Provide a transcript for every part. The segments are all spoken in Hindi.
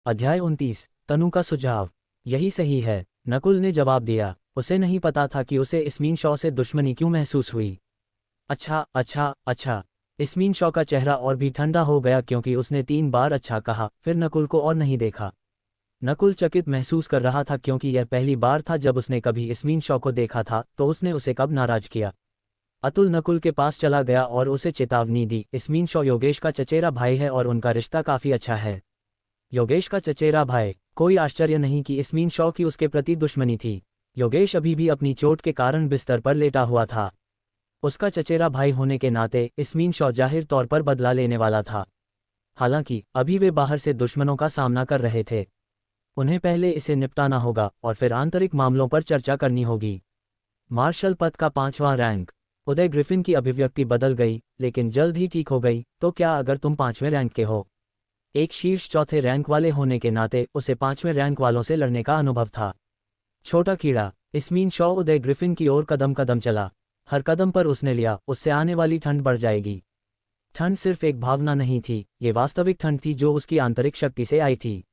अध्याय 29 तनु का सुझाव। यही सही है, नकुल ने जवाब दिया। उसे नहीं पता था कि उसे इस्मीन शॉ से दुश्मनी क्यों महसूस हुई। अच्छा अच्छा अच्छा। इस्मीन शॉ का चेहरा और भी ठंडा हो गया क्योंकि उसने 3 बार अच्छा कहा, फिर नकुल को और नहीं देखा। नकुल चकित महसूस कर रहा था क्योंकि यह पहली बार था जब उसने कभी इस्मीन शॉ को देखा था, तो उसने उसे कब नाराज किया। अतुल नकुल के पास चला गया और उसे चेतावनी दी, इस्मीन शॉ योगेश का चचेरा भाई है और उनका रिश्ता काफी अच्छा है। योगेश का चचेरा भाई, कोई आश्चर्य नहीं कि इस्मीन शॉ की उसके प्रति दुश्मनी थी। योगेश अभी भी अपनी चोट के कारण बिस्तर पर लेटा हुआ था। उसका चचेरा भाई होने के नाते इस्मीन शॉ जाहिर तौर पर बदला लेने वाला था। हालांकि अभी वे बाहर से दुश्मनों का सामना कर रहे थे। उन्हें पहले इसे निपटाना होगा और फिर आंतरिक मामलों पर चर्चा करनी होगी। मार्शल पद का 5वां रैंक। उदय ग्रिफिन की अभिव्यक्ति बदल गई, लेकिन जल्द ही ठीक हो गई। तो क्या अगर तुम 5वें रैंक के हो? एक शीर्ष चौथे रैंक वाले होने के नाते उसे 5वें रैंक वालों से लड़ने का अनुभव था। छोटा कीड़ा। इस्मीन शॉ उदय ग्रिफिन की ओर कदम कदम चला। हर कदम पर उसने लिया, उससे आने वाली ठंड बढ़ जाएगी। ठंड सिर्फ एक भावना नहीं थी, ये वास्तविक ठंड थी जो उसकी आंतरिक शक्ति से आई थी।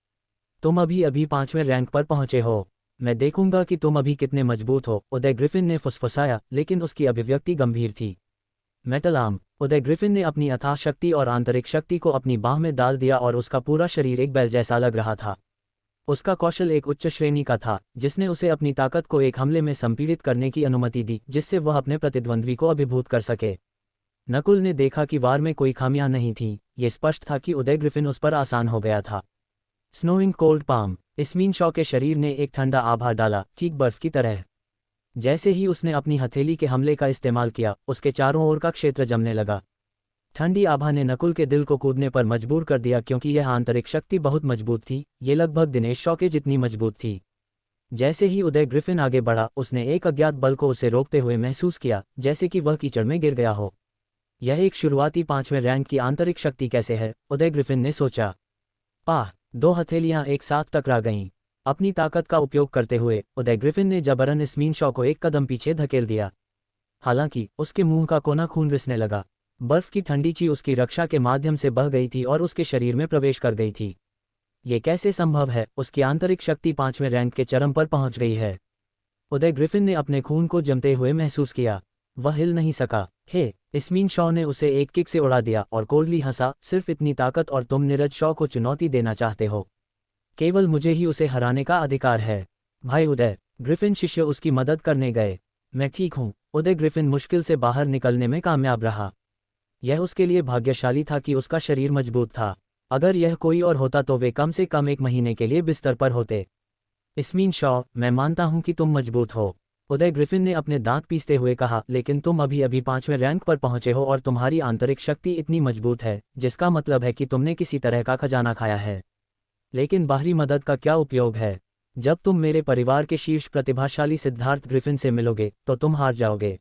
तुम अभी अभी 5वें रैंक पर पहुंचे हो। मैं देखूंगा कि तुम अभी कितने मजबूत हो, उदय ग्रिफिन ने फुसफुसाया, लेकिन उसकी अभिव्यक्ति गंभीर थी। Metal arm. उदय ग्रिफिन ने अपनी अथाह शक्ति और आंतरिक शक्ति को अपनी बाह में डाल दिया और उसका पूरा शरीर एक बैल जैसा लग रहा था। उसका कौशल एक उच्च श्रेणी का था, जिसने उसे अपनी ताकत को एक हमले में संपीड़ित करने की अनुमति दी, जिससे वह अपने प्रतिद्वंद्वी को अभिभूत कर सके। नकुल ने देखा कि वार में कोई खामियां नहीं थीं, ये स्पष्ट था कि उदय ग्रिफिन उस पर आसान हो गया था। Snowing cold palm. इस्मीन शॉ के शरीर ने एक ठंडा आभा डाला, ठीक बर्फ की तरह। जैसे ही उसने अपनी हथेली के हमले का इस्तेमाल किया, उसके चारों ओर का क्षेत्र जमने लगा। ठंडी आभा ने नकुल के दिल को कूदने पर मजबूर कर दिया क्योंकि यह आंतरिक शक्ति बहुत मजबूत थी, ये लगभग दिनेश शॉ के जितनी मजबूत थी। जैसे ही उदय ग्रिफिन आगे बढ़ा, उसने एक अज्ञात बल को उसे रोकते हुए महसूस किया, जैसे कि वह कीचड़ में गिर गया हो। यह एक शुरुआती 5वें रैंक की आंतरिक शक्ति कैसे है, उदय ग्रिफिन ने सोचा। पाह! 2 हथेलियां एक साथ टकरा गईं। अपनी ताकत का उपयोग करते हुए उदय ग्रिफिन ने जबरन इस्मीन शॉ को एक कदम पीछे धकेल दिया। हालांकि उसके मुंह का कोना खून रिसने लगा। बर्फ की ठंडी ची उसकी रक्षा के माध्यम से बह गई थी और उसके शरीर में प्रवेश कर गई थी। ये कैसे संभव है? उसकी आंतरिक शक्ति 5वें रैंक के चरम पर पहुंच गई है। उदय ग्रिफिन ने अपने खून को जमते हुए महसूस किया। वह हिल नहीं सका। हे! इस्मीन शॉ ने उसे एक किक से उड़ा दिया और कोल्डली हंसा, सिर्फ इतनी ताकत और तुम नीरज शॉ को चुनौती देना चाहते हो? केवल मुझे ही उसे हराने का अधिकार है। भाई उदय। ग्रिफिन शिष्य उसकी मदद करने गए। मैं ठीक हूँ। उदय ग्रिफिन मुश्किल से बाहर निकलने में कामयाब रहा। यह उसके लिए भाग्यशाली था कि उसका शरीर मजबूत था। अगर यह कोई और होता तो वे कम से कम 1 महीने के लिए बिस्तर पर होते। इस्मीन शॉ, मैं मानता हूं कि तुम मजबूत हो, उदय ग्रिफिन ने अपने दांत पीसते हुए कहा, लेकिन तुम अभी अभी 5वें रैंक पर पहुंचे हो और तुम्हारी आंतरिक शक्ति इतनी मजबूत है, जिसका मतलब है कि तुमने किसी तरह का खजाना खाया है। लेकिन बाहरी मदद का क्या उपयोग है? जब तुम मेरे परिवार के शीर्ष प्रतिभाशाली सिद्धार्थ ग्रिफिन से मिलोगे तो तुम हार जाओगे।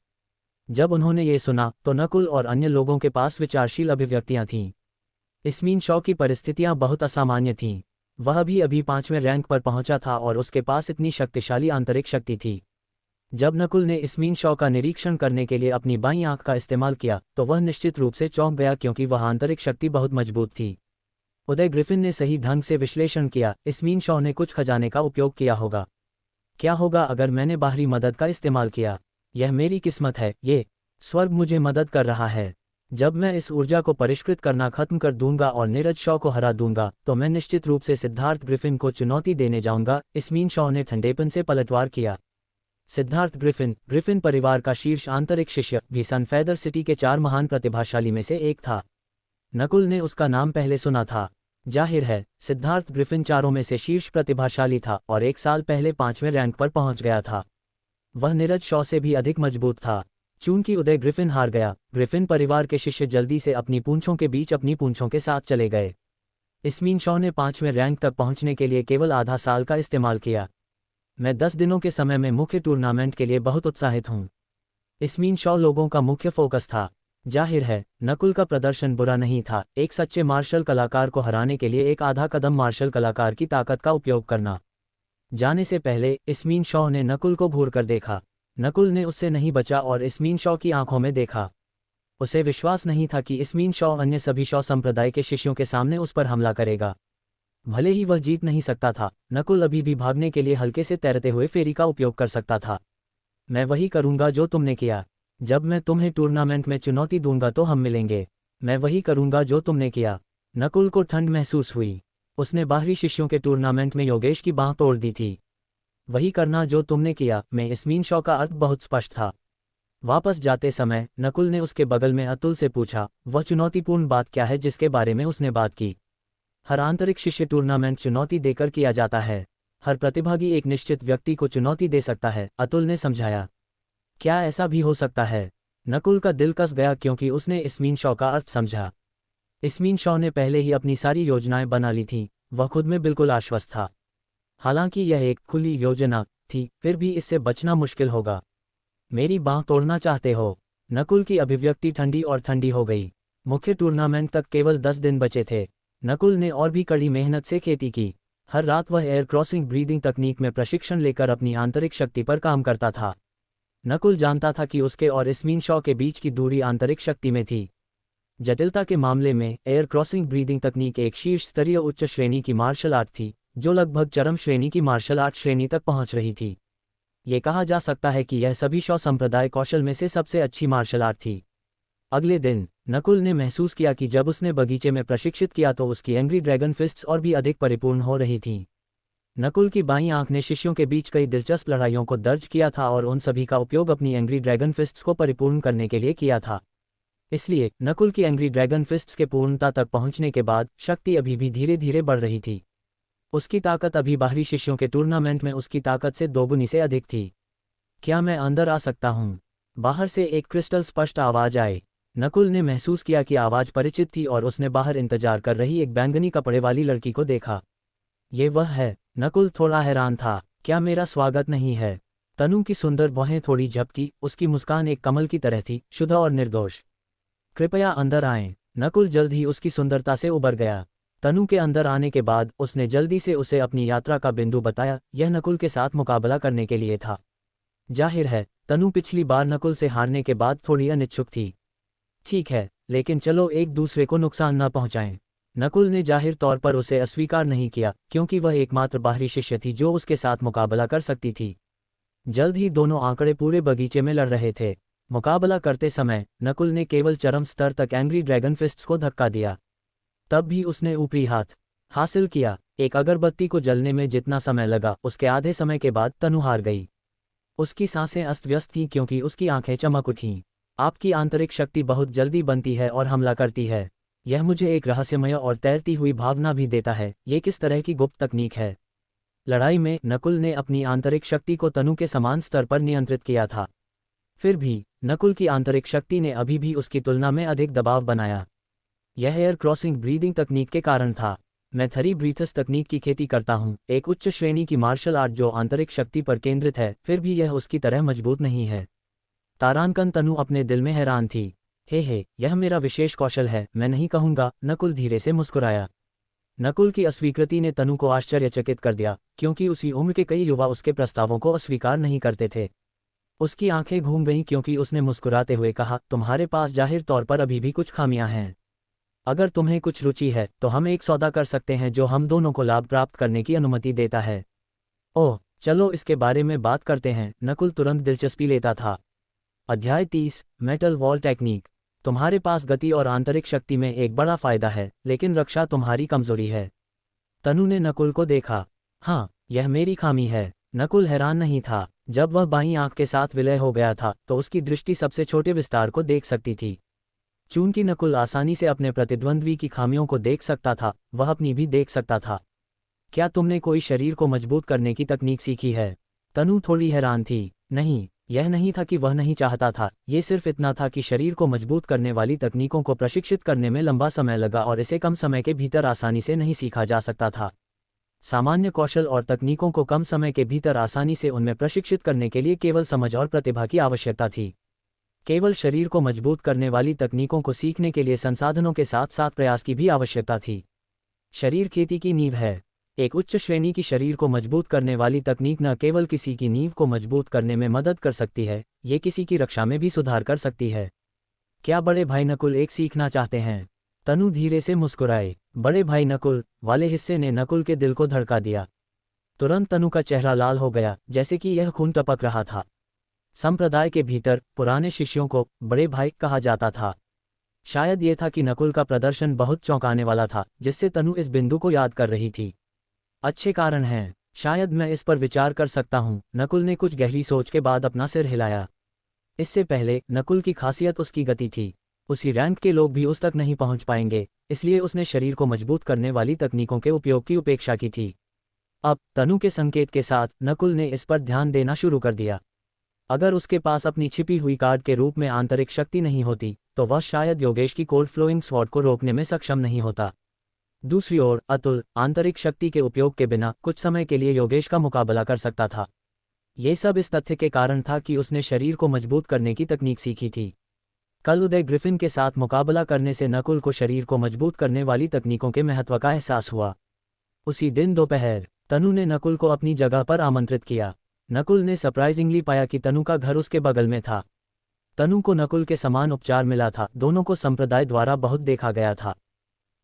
जब उन्होंने ये सुना तो नकुल और अन्य लोगों के पास विचारशील अभिव्यक्तियां थीं। इस्मीन शॉ की परिस्थितियां बहुत असामान्य थीं। वह भी अभी 5वें रैंक पर पहुंचा था और उसके पास इतनी शक्तिशाली आंतरिक शक्ति थी। जब नकुल ने इस्मीन शॉ का निरीक्षण करने के लिए अपनी बाईं आंख का इस्तेमाल किया तो वह निश्चित रूप से चौंक गया क्योंकि वह आंतरिक शक्ति बहुत मजबूत थी। उदय ग्रिफिन ने सही ढंग से विश्लेषण किया, इस्मीन शॉ ने कुछ खजाने का उपयोग किया होगा। क्या होगा अगर मैंने बाहरी मदद का इस्तेमाल किया? यह मेरी किस्मत है, ये स्वर्ग मुझे मदद कर रहा है। जब मैं इस ऊर्जा को परिष्कृत करना खत्म कर दूंगा और नीरज शॉ को हरा दूंगा तो मैं निश्चित रूप से सिद्धार्थ ग्रिफिन को चुनौती देने जाऊंगा। इस्मीन शॉ ने ठंडेपन से पलटवार किया। सिद्धार्थ ग्रिफिन, ग्रिफिन परिवार का शीर्ष आंतरिक शिष्य, भी सनफेदर सिटी के 4 महान प्रतिभाशाली में से एक था। नकुल ने उसका नाम पहले सुना था। जाहिर है, सिद्धार्थ ग्रिफिन चारों में से शीर्ष प्रतिभाशाली था और 1 साल पहले 5वें रैंक पर पहुंच गया था। वह नीरज शॉ से भी अधिक मजबूत था। चूंकि उदय ग्रिफिन हार गया, ग्रिफिन परिवार के शिष्य जल्दी से अपनी पूंछों के बीच अपनी पूंछों के साथ चले गए। इस्मीन शॉ ने 5वें रैंक तक पहुंचने के लिए केवल आधा साल का इस्तेमाल किया। मैं 10 दिनों के समय में मुख्य टूर्नामेंट के लिए बहुत उत्साहित हूं। इस्मीन शॉ लोगों का मुख्य फोकस था। जाहिर है, नकुल का प्रदर्शन बुरा नहीं था। एक सच्चे मार्शल कलाकार को हराने के लिए एक आधा कदम मार्शल कलाकार की ताकत का उपयोग करना। जाने से पहले इस्मीन शॉ ने नकुल को घूर कर देखा। नकुल ने उससे नहीं बचा और इस्मीन शॉ की आंखों में देखा। उसे विश्वास नहीं था कि इस्मीन शॉ अन्य सभी शॉ संप्रदाय के शिष्यों के सामने उस पर हमला करेगा। भले ही वह जीत नहीं सकता था, नकुल अभी भी भागने के लिए हल्के से तैरते हुए फेरी का उपयोग कर सकता था। मैं वही करूंगा जो तुमने किया। जब मैं तुम्हें टूर्नामेंट में चुनौती दूंगा तो हम मिलेंगे। मैं वही करूंगा जो तुमने किया। नकुल को ठंड महसूस हुई। उसने बाहरी शिष्यों के टूर्नामेंट में योगेश की बांह तोड़ दी थी। वही करना जो तुमने किया। मैं इसमीन शॉ का अर्थ बहुत स्पष्ट था। वापस जाते समय नकुल ने उसके बगल में अतुल से पूछा, वह चुनौतीपूर्ण बात क्या है जिसके बारे में उसने बात की। हर आंतरिक शिष्य टूर्नामेंट चुनौती देकर किया जाता है। हर प्रतिभागी एक निश्चित व्यक्ति को चुनौती दे सकता है, अतुल ने समझाया। क्या ऐसा भी हो सकता है? नकुल का दिल कस गया क्योंकि उसने इसमीन शॉ का अर्थ समझा। इसमीन शॉ ने पहले ही अपनी सारी योजनाएं बना ली थीं, वह खुद में बिल्कुल आश्वस्त था। हालांकि यह एक खुली योजना थी, फिर भी इससे बचना मुश्किल होगा। मेरी बांह तोड़ना चाहते हो? नकुल की अभिव्यक्ति ठंडी और ठंडी हो गई। मुख्य टूर्नामेंट तक केवल 10 दिन बचे थे। नकुल ने और भी कड़ी मेहनत से खेती की। हर रात वह एयर क्रॉसिंग ब्रीदिंग तकनीक में प्रशिक्षण लेकर अपनी आंतरिक शक्ति पर काम करता था। नकुल जानता था कि उसके और इसमीन शॉ के बीच की दूरी आंतरिक शक्ति में थी। जटिलता के मामले में एयर क्रॉसिंग ब्रीदिंग तकनीक एक शीर्ष स्तरीय उच्च श्रेणी की मार्शल आर्ट थी, जो लगभग चरम श्रेणी की मार्शल आर्ट श्रेणी तक पहुंच रही थी। ये कहा जा सकता है कि यह सभी शॉ संप्रदाय कौशल में से सबसे अच्छी मार्शल आर्ट थी। अगले दिन नकुल ने महसूस किया कि जब उसने बगीचे में प्रशिक्षित किया तो उसकी एंग्री ड्रैगन फिस्ट्स और भी अधिक परिपूर्ण हो रही थीं। नकुल की बाईं आंख ने शिष्यों के बीच कई दिलचस्प लड़ाइयों को दर्ज किया था और उन सभी का उपयोग अपनी एंग्री ड्रैगन फिस्ट्स को परिपूर्ण करने के लिए किया था। इसलिए नकुल की एंग्री ड्रैगन फिस्ट्स के पूर्णता तक पहुंचने के बाद शक्ति अभी भी धीरे धीरे बढ़ रही थी। उसकी ताकत अभी बाहरी शिष्यों के टूर्नामेंट में उसकी ताकत से दोगुनी से अधिक थी। क्या मैं अंदर आ सकता हूँ? बाहर से एक क्रिस्टल स्पष्ट आवाज आई। नकुल ने महसूस किया कि आवाज परिचित थी और उसने बाहर इंतजार कर रही एक बैंगनी कपड़े वाली लड़की को देखा। ये वह है। नकुल थोड़ा हैरान था। क्या मेरा स्वागत नहीं है? तनु की सुंदर बाहें थोड़ी झपकी, उसकी मुस्कान एक कमल की तरह थी, शुद्ध और निर्दोष। कृपया अंदर आएं। नकुल जल्द ही उसकी सुंदरता से उबर गया। तनु के अंदर आने के बाद उसने जल्दी से उसे अपनी यात्रा का बिंदु बताया। यह नकुल के साथ मुकाबला करने के लिए था। जाहिर है तनु पिछली बार नकुल से हारने के बाद थोड़ी अनिच्छुक थी। ठीक है, लेकिन चलो एक दूसरे को नुकसान न पहुंचाएं। नकुल ने जाहिर तौर पर उसे अस्वीकार नहीं किया, क्योंकि वह एकमात्र बाहरी शिष्य थी जो उसके साथ मुकाबला कर सकती थी। जल्द ही दोनों आंकड़े पूरे बगीचे में लड़ रहे थे। मुकाबला करते समय नकुल ने केवल चरम स्तर तक एंग्री ड्रैगन फिस्ट्स को धक्का दिया। तब भी उसने ऊपरी हाथ हासिल किया। एक अगरबत्ती को जलने में जितना समय लगा, उसके आधे समय के बाद तनु हार गई। उसकी सांसें अस्त व्यस्त थीं क्योंकि उसकी आंखें चमक उठीं। आपकी आंतरिक शक्ति बहुत जल्दी बनती है और हमला करती है। यह मुझे एक रहस्यमय और तैरती हुई भावना भी देता है। ये किस तरह की गुप्त तकनीक है? लड़ाई में नकुल ने अपनी आंतरिक शक्ति को तनु के समान स्तर पर नियंत्रित किया था। फिर भी नकुल की आंतरिक शक्ति ने अभी भी उसकी तुलना में अधिक दबाव बनाया। यह एयर क्रॉसिंग ब्रीदिंग तकनीक के कारण था। मैं थरी ब्रीथस तकनीक की खेती करता हूँ, एक उच्च श्रेणी की मार्शल आर्ट जो आंतरिक शक्ति पर केंद्रित है, फिर भी यह उसकी तरह मजबूत नहीं है। तारांकन तनु अपने दिल में हैरान थी। हे, यह मेरा विशेष कौशल है, मैं नहीं कहूँगा। नकुल धीरे से मुस्कुराया। नकुल की अस्वीकृति ने तनु को आश्चर्यचकित कर दिया, क्योंकि उसी उम्र के कई युवा उसके प्रस्तावों को अस्वीकार नहीं करते थे। उसकी आंखें घूम गईं क्योंकि उसने मुस्कुराते हुए कहा, तुम्हारे पास जाहिर तौर पर अभी भी कुछ खामियां हैं। अगर तुम्हें कुछ रुचि है तो हम एक सौदा कर सकते हैं जो हम दोनों को लाभ प्राप्त करने की अनुमति देता है। ओह, चलो इसके बारे में बात करते हैं। नकुल तुरंत दिलचस्पी लेता था। अध्याय 30, मेटल वॉल टेक्निक। तुम्हारे पास गति और आंतरिक शक्ति में एक बड़ा फायदा है, लेकिन रक्षा तुम्हारी कमजोरी है। तनु ने नकुल को देखा। हाँ, यह मेरी खामी है। नकुल हैरान नहीं था। जब वह बाईं आंख के साथ विलय हो गया था तो उसकी दृष्टि सबसे छोटे विस्तार को देख सकती थी। चूंकि नकुल आसानी से अपने प्रतिद्वंद्वी की खामियों को देख सकता था, वह अपनी भी देख सकता था। क्या तुमने कोई शरीर को मजबूत करने की तकनीक सीखी है? तनु थोड़ी हैरान थी। नहीं, यह नहीं था कि वह नहीं चाहता था, ये सिर्फ इतना था कि शरीर को मजबूत करने वाली तकनीकों को प्रशिक्षित करने में लंबा समय लगा और इसे कम समय के भीतर आसानी से नहीं सीखा जा सकता था। सामान्य कौशल और तकनीकों को कम समय के भीतर आसानी से उनमें प्रशिक्षित करने के लिए केवल समझ और प्रतिभा की आवश्यकता थी। केवल शरीर को मजबूत करने वाली तकनीकों को सीखने के लिए संसाधनों के साथ साथ प्रयास की भी आवश्यकता थी। शरीर खेती की नींव है। एक उच्च श्रेणी की शरीर को मजबूत करने वाली तकनीक न केवल किसी की नींव को मजबूत करने में मदद कर सकती है, ये किसी की रक्षा में भी सुधार कर सकती है। क्या बड़े भाई नकुल एक सीखना चाहते हैं? तनु धीरे से मुस्कुराए। बड़े भाई नकुल वाले हिस्से ने नकुल के दिल को धड़का दिया। तुरंत तनु का चेहरा लाल हो गया, जैसे कि यह खून टपक रहा था। संप्रदाय के भीतर पुराने शिष्यों को बड़े भाई कहा जाता था। शायद ये था कि नकुल का प्रदर्शन बहुत चौंकाने वाला था, जिससे तनु इस बिंदु को याद कर रही थी। अच्छे कारण हैं, शायद मैं इस पर विचार कर सकता हूँ। नकुल ने कुछ गहरी सोच के बाद अपना सिर हिलाया। इससे पहले नकुल की खासियत उसकी गति थी। उसी रैंक के लोग भी उस तक नहीं पहुंच पाएंगे, इसलिए उसने शरीर को मजबूत करने वाली तकनीकों के उपयोग की उपेक्षा की थी। अब तनु के संकेत के साथ नकुल ने इस पर ध्यान देना शुरू कर दिया। अगर उसके पास अपनी छिपी हुई कार्ड के रूप में आंतरिक शक्ति नहीं होती, तो वह शायद योगेश की कोल्ड फ्लोइंग स्वॉर्ड को रोकने में सक्षम नहीं होता। दूसरी ओर अतुल आंतरिक शक्ति के उपयोग के बिना कुछ समय के लिए योगेश का मुकाबला कर सकता था। ये सब इस तथ्य के कारण था कि उसने शरीर को मजबूत करने की तकनीक सीखी थी। कल उदय ग्रिफिन के साथ मुकाबला करने से नकुल को शरीर को मजबूत करने वाली तकनीकों के महत्व का एहसास हुआ। उसी दिन दोपहर तनु ने नकुल को अपनी जगह पर आमंत्रित किया। नकुल ने सरप्राइजिंगली पाया कि तनु का घर उसके बगल में था। तनु को नकुल के समान उपचार मिला था। दोनों को संप्रदाय द्वारा बहुत देखा गया था।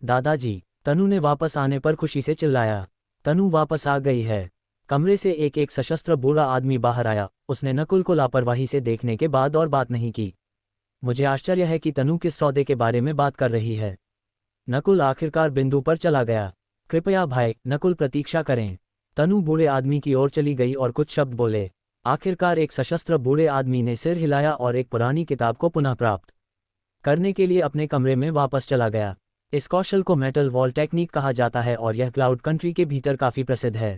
दादाजी, तनु ने वापस आने पर खुशी से चिल्लाया। तनु वापस आ गई है। कमरे से एक सशस्त्र बूढ़ा आदमी बाहर आया। उसने नकुल को लापरवाही से देखने के बाद और बात नहीं की। मुझे आश्चर्य है कि तनु किस सौदे के बारे में बात कर रही है। नकुल आखिरकार बिंदु पर चला गया। कृपया भाई नकुल प्रतीक्षा करें। तनु बूढ़े आदमी की ओर चली गई और कुछ शब्द बोले। आखिरकार एक सशस्त्र बूढ़े आदमी ने सिर हिलाया और एक पुरानी किताब को पुनः प्राप्त करने के लिए अपने कमरे में वापस चला गया। इस कौशल को मेटल वॉल टेक्निक कहा जाता है और यह क्लाउड कंट्री के भीतर काफी प्रसिद्ध है।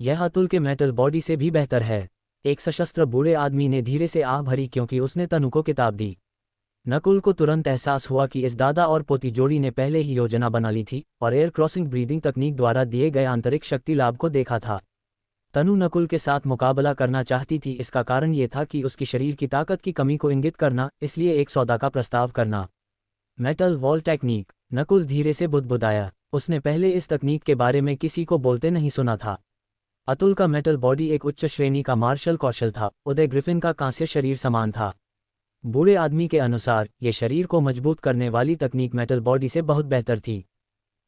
यह अतुल के मेटल बॉडी से भी बेहतर है। एक सशस्त्र बूढ़े आदमी ने धीरे से आह भरी क्योंकि उसने तनु को किताब दी। नकुल को तुरंत एहसास हुआ कि इस दादा और पोती जोड़ी ने पहले ही योजना बना ली थी और एयर क्रॉसिंग ब्रीदिंग तकनीक द्वारा दिए गए आंतरिक शक्ति लाभ को देखा था। तनु नकुल के साथ मुकाबला करना चाहती थी। इसका कारण ये था कि उसकी शरीर की ताकत की कमी को इंगित करना, इसलिए एक सौदा का प्रस्ताव करना। मेटल वॉल टेक्निक, नकुल धीरे से बुदबुदाया। उसने पहले इस तकनीक के बारे में किसी को बोलते नहीं सुना था। अतुल का मेटल बॉडी एक उच्च श्रेणी का मार्शल कौशल था। उदय ग्रिफिन का कांस्य शरीर समान था। बूढ़े आदमी के अनुसार ये शरीर को मजबूत करने वाली तकनीक मेटल बॉडी से बहुत बेहतर थी।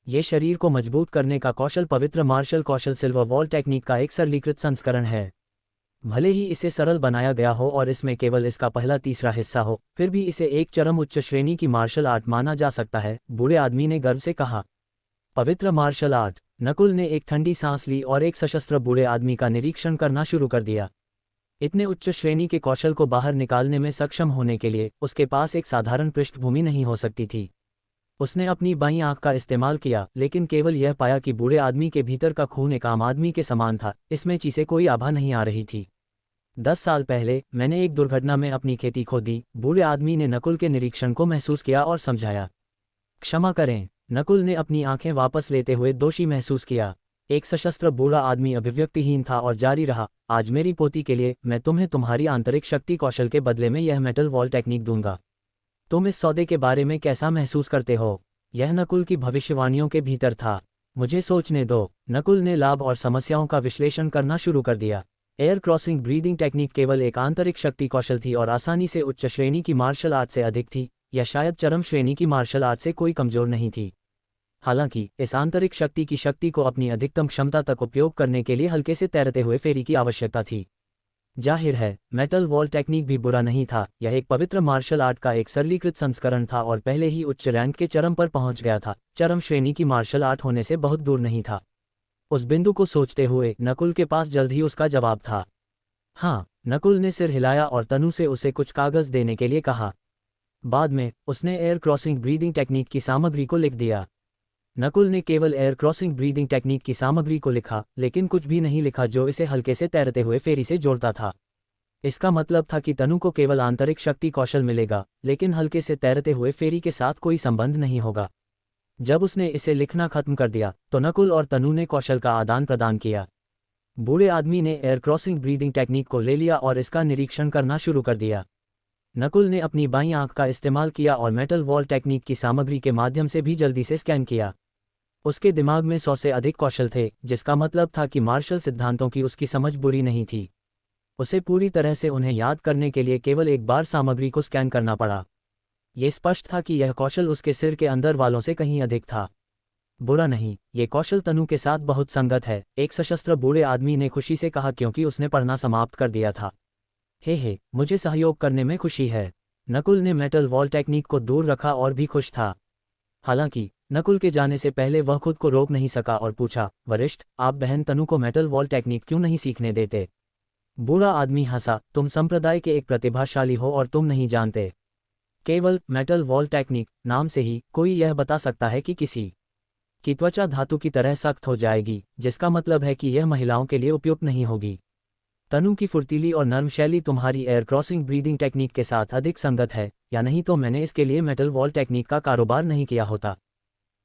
ये शरीर को मजबूत करने का कौशल पवित्र मार्शल कौशल सिल्वर वॉल टेक्निक का एक सरलीकृत संस्करण है। भले ही इसे सरल बनाया गया हो और इसमें केवल इसका पहला तीसरा हिस्सा हो, फिर भी इसे एक चरम उच्च श्रेणी की मार्शल आर्ट माना जा सकता है, बूढ़े आदमी ने गर्व से कहा। पवित्र मार्शल आर्ट। नकुल ने एक ठंडी सांस ली और एक सशस्त्र बूढ़े आदमी का निरीक्षण करना शुरू कर दिया। इतने उच्च श्रेणी के कौशल को बाहर निकालने में सक्षम होने के लिए उसके पास एक साधारण पृष्ठभूमि नहीं हो सकती थी। उसने अपनी बाईं आंख का इस्तेमाल किया, लेकिन केवल यह पाया कि बूढ़े आदमी के भीतर का खून एक आम आदमी के समान था। इसमें चीजें कोई आभा नहीं आ रही थी। 10 साल पहले मैंने एक दुर्घटना में अपनी खेती खो दी। बूढ़े आदमी ने नकुल के निरीक्षण को महसूस किया और समझाया। क्षमा करें। नकुल ने अपनी आंखें वापस लेते हुए दोषी महसूस किया। एक सशस्त्र बूढ़ा आदमी अभिव्यक्तिहीन था और जारी रहा। आज मेरी पोती के लिए मैं तुम्हें तुम्हारी आंतरिक शक्ति कौशल के बदले में यह मेटल वॉल टेक्निक दूंगा। तुम इस सौदे के बारे में कैसा महसूस करते हो? यह नकुल की भविष्यवाणियों के भीतर था। मुझे सोचने दो। नकुल ने लाभ और समस्याओं का विश्लेषण करना शुरू कर दिया। एयर क्रॉसिंग ब्रीदिंग टेक्निक केवल एक आंतरिक शक्ति कौशल थी और आसानी से उच्च श्रेणी की मार्शल आर्ट से अधिक थी, या शायद चरम श्रेणी की मार्शल आर्ट से कोई कमजोर नहीं थी। हालांकि इस आंतरिक शक्ति की शक्ति को अपनी अधिकतम क्षमता तक उपयोग करने के लिए हल्के से तैरते हुए फेरी की आवश्यकता थी। जाहिर है, मेटल वॉल टेक्निक भी बुरा नहीं था। यह एक पवित्र मार्शल आर्ट का एक सरलीकृत संस्करण था और पहले ही उच्च रैंक के चरम पर पहुंच गया था। चरम श्रेणी की मार्शल आर्ट होने से बहुत दूर नहीं था। उस बिंदु को सोचते हुए नकुल के पास जल्द ही उसका जवाब था। हाँ, नकुल ने सिर हिलाया और तनु से उसे कुछ कागज देने के लिए कहा। बाद में उसने एयर क्रॉसिंग ब्रीदिंग टेक्निक की सामग्री को लिख दिया। नकुल ने केवल एयर क्रॉसिंग ब्रीदिंग टेक्निक की सामग्री को लिखा, लेकिन कुछ भी नहीं लिखा जो इसे हल्के से तैरते हुए फेरी से जोड़ता था। इसका मतलब था कि तनु को केवल आंतरिक शक्ति कौशल मिलेगा, लेकिन हल्के से तैरते हुए फेरी के साथ कोई संबंध नहीं होगा। जब उसने इसे लिखना खत्म कर दिया तो नकुल और तनु ने कौशल का आदान प्रदान किया। बूढ़े आदमी ने एयर क्रॉसिंग ब्रीदिंग टेक्निक को ले लिया और इसका निरीक्षण करना शुरू कर दिया। नकुल ने अपनी बाईं आंख का इस्तेमाल किया और मेटल वॉल टेक्निक की सामग्री के माध्यम से भी जल्दी से स्कैन किया। उसके दिमाग में 100 से अधिक कौशल थे, जिसका मतलब था कि मार्शल सिद्धांतों की उसकी समझ बुरी नहीं थी। उसे पूरी तरह से उन्हें याद करने के लिए केवल एक बार सामग्री को स्कैन करना पड़ा। ये स्पष्ट था कि यह कौशल उसके सिर के अंदर वालों से कहीं अधिक था। बुरा नहीं, ये कौशल तनु के साथ बहुत संगत है, एक सशस्त्र बूढ़े आदमी ने खुशी से कहा क्योंकि उसने पढ़ना समाप्त कर दिया था। हे, मुझे सहयोग करने में खुशी है। नकुल ने मेटल वॉल टेक्निक को दूर रखा और भी खुश था। हालांकि नकुल के जाने से पहले वह खुद को रोक नहीं सका और पूछा, वरिष्ठ, आप बहन तनु को मेटल वॉल टेक्निक क्यों नहीं सीखने देते? बूढ़ा आदमी हंसा, तुम संप्रदाय के एक प्रतिभाशाली हो और तुम नहीं जानते। केवल मेटल वॉल टेक्निक नाम से ही कोई यह बता सकता है कि किसी की त्वचा धातु की तरह सख्त हो जाएगी, जिसका मतलब है कि यह महिलाओं के लिए उपयुक्त नहीं होगी। तनु की फुर्तीली और नर्म शैली तुम्हारी एयर क्रॉसिंग ब्रीदिंग टेक्निक के साथ अधिक संगत है, या नहीं तो मैंने इसके लिए मेटल वॉल टेक्निक का कारोबार नहीं किया होता।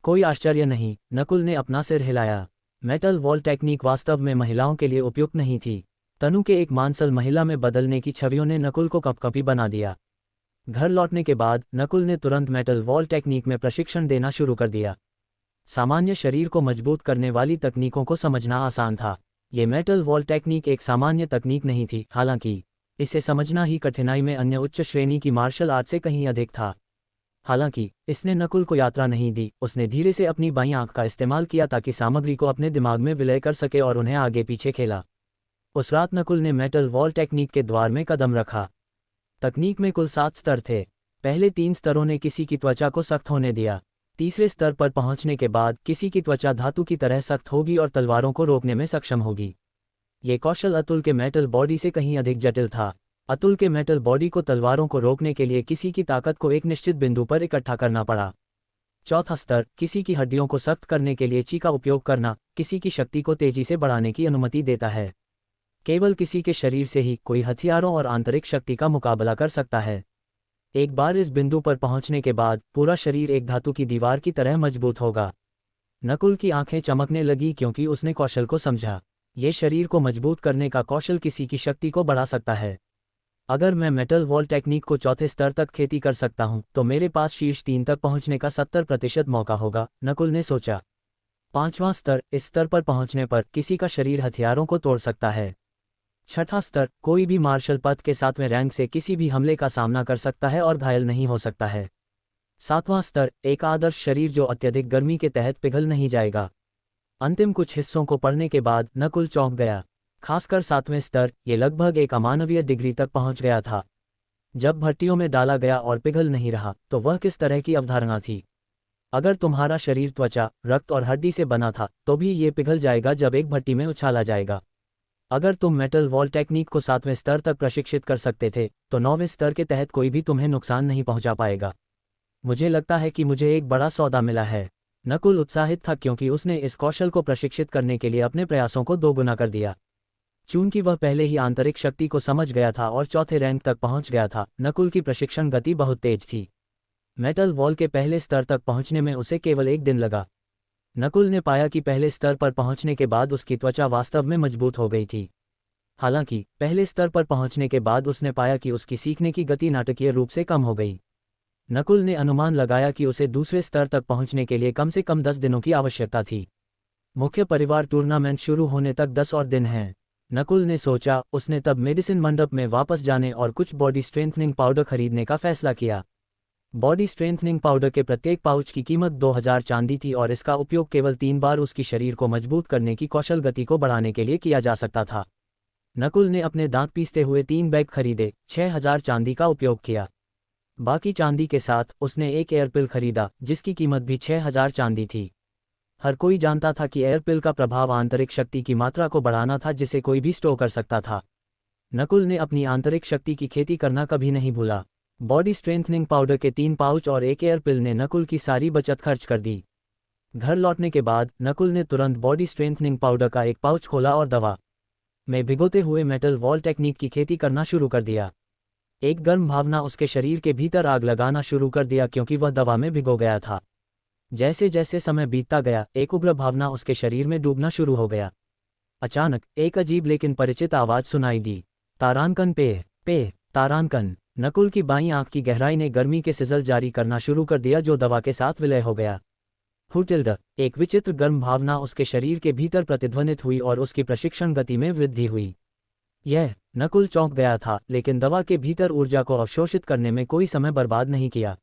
कोई आश्चर्य नहीं, नकुल ने अपना सिर हिलाया। मेटल वॉल टेक्निक वास्तव में महिलाओं के लिए उपयुक्त नहीं थी। तनु के एक मांसल महिला में बदलने की छवियों ने नकुल को कपकपी बना दिया। घर लौटने के बाद नकुल ने तुरंत मेटल वॉल टेक्निक में प्रशिक्षण देना शुरू कर दिया। सामान्य शरीर को मजबूत करने वाली तकनीकों को समझना आसान था। ये मेटल वॉल टेक्निक एक सामान्य तकनीक नहीं थी, हालांकि इसे समझना ही कठिनाई में अन्य उच्च श्रेणी की मार्शल आर्ट से कहीं अधिक था। हालांकि इसने नकुल को यात्रा नहीं दी, उसने धीरे से अपनी बाईं आंख का इस्तेमाल किया ताकि सामग्री को अपने दिमाग में विलय कर सके और उन्हें आगे पीछे खेला। उस रात नकुल ने मेटल वॉल टेक्निक के द्वार में कदम रखा। तकनीक में कुल 7 स्तर थे। पहले 3 स्तरों ने किसी की त्वचा को सख्त होने दिया। तीसरे स्तर पर पहुंचने के बाद किसी की त्वचा धातु की तरह सख्त होगी और तलवारों को रोकने में सक्षम होगी। ये कौशल अतुल के मेटल बॉडी से कहीं अधिक जटिल था। अतुल के मेटल बॉडी को तलवारों को रोकने के लिए किसी की ताकत को एक निश्चित बिंदु पर इकट्ठा करना पड़ा। चौथा स्तर किसी की हड्डियों को सख्त करने के लिए ची का उपयोग करना किसी की शक्ति को तेजी से बढ़ाने की अनुमति देता है। केवल किसी के शरीर से ही कोई हथियारों और आंतरिक शक्ति का मुकाबला कर सकता है। एक बार इस बिंदु पर पहुंचने के बाद पूरा शरीर एक धातु की दीवार की तरह मजबूत होगा। नकुल की आंखें चमकने लगी क्योंकि उसने कौशल को समझा। ये शरीर को मजबूत करने का कौशल किसी की शक्ति को बढ़ा सकता है। अगर मैं मेटल वॉल टेक्निक को चौथे स्तर तक खेती कर सकता हूं तो मेरे पास शीर्ष 3 तक पहुंचने का 70% मौका होगा, नकुल ने सोचा। 5वां स्तर, इस स्तर पर पहुंचने पर किसी का शरीर हथियारों को तोड़ सकता है। 6ठा स्तर, कोई भी मार्शल पद के 7वें रैंक से किसी भी हमले का सामना कर सकता है और घायल नहीं हो सकता है। 7वां स्तर, एक आदर्श शरीर जो अत्यधिक गर्मी के तहत पिघल नहीं जाएगा। अंतिम कुछ हिस्सों को पढ़ने के बाद नकुल चौंक गया। खासकर 7वें स्तर, ये लगभग एक अमानवीय डिग्री तक पहुंच गया था। जब भट्टियों में डाला गया और पिघल नहीं रहा तो वह किस तरह की अवधारणा थी? अगर तुम्हारा शरीर त्वचा, रक्त और हड्डी से बना था तो भी ये पिघल जाएगा जब एक भट्टी में उछाला जाएगा। अगर तुम मेटल वॉल टेक्निक को 7वें स्तर तक प्रशिक्षित कर सकते थे तो 9वें स्तर के तहत कोई भी तुम्हें नुकसान नहीं पहुंचा पाएगा। मुझे लगता है कि मुझे एक बड़ा सौदा मिला है। नकुल उत्साहित था क्योंकि उसने इस कौशल को प्रशिक्षित करने के लिए अपने प्रयासों को दोगुना कर दिया। चूंकि वह पहले ही आंतरिक शक्ति को समझ गया था और चौथे रैंक तक पहुंच गया था, नकुल की प्रशिक्षण गति बहुत तेज थी। मेटल वॉल के पहले स्तर तक पहुंचने में उसे केवल 1 दिन लगा। नकुल ने पाया कि पहले स्तर पर पहुंचने के बाद उसकी त्वचा वास्तव में मजबूत हो गई थी। हालांकि पहले स्तर पर पहुंचने के बाद उसने पाया कि उसकी सीखने की गति नाटकीय रूप से कम हो गई। नकुल ने अनुमान लगाया कि उसे दूसरे स्तर तक पहुंचने के लिए कम से कम 10 दिनों की आवश्यकता थी। मुख्य परिवार टूर्नामेंट शुरू होने तक 10 और दिन हैं, नकुल ने सोचा। उसने तब मेडिसिन मंडप में वापस जाने और कुछ बॉडी स्ट्रेंथनिंग पाउडर खरीदने का फैसला किया। बॉडी स्ट्रेंथनिंग पाउडर के प्रत्येक पाउच की कीमत 2000 चांदी थी और इसका उपयोग केवल 3 बार उसकी शरीर को मजबूत करने की कौशल गति को बढ़ाने के लिए किया जा सकता था। नकुल ने अपने दांत पीसते हुए 3 बैग खरीदे, 6000 चांदी का उपयोग किया। बाकी चांदी के साथ उसने एक एयरपिल खरीदा जिसकी कीमत भी 6000 चांदी थी। हर कोई जानता था कि एयरपिल का प्रभाव आंतरिक शक्ति की मात्रा को बढ़ाना था जिसे कोई भी स्टोर कर सकता था। नकुल ने अपनी आंतरिक शक्ति की खेती करना कभी नहीं भूला। बॉडी स्ट्रेंथनिंग पाउडर के 3 पाउच और एक एयरपिल ने नकुल की सारी बचत खर्च कर दी। घर लौटने के बाद नकुल ने तुरंत बॉडी स्ट्रेंथनिंग पाउडर का एक पाउच खोला और दवा में भिगोते हुए मेटल वॉल टेक्निक की खेती करना शुरू कर दिया। एक गर्म भावना उसके शरीर के भीतर आग लगाना शुरू कर दिया क्योंकि वह दवा में भिगो गया था। जैसे जैसे समय बीतता गया, एक उग्र भावना उसके शरीर में डूबना शुरू हो गया। अचानक एक अजीब लेकिन परिचित आवाज सुनाई दी, तारांकन पे तारांकन। नकुल की बाईं आंख की गहराई ने गर्मी के सिजल जारी करना शुरू कर दिया जो दवा के साथ विलय हो गया। हुटिल्ड, एक विचित्र गर्म भावना उसके शरीर के भीतर प्रतिध्वनित हुई और उसकी प्रशिक्षण गति में वृद्धि हुई। नकुल चौंक गया था, लेकिन दवा के भीतर ऊर्जा को अवशोषित करने में कोई समय बर्बाद नहीं किया।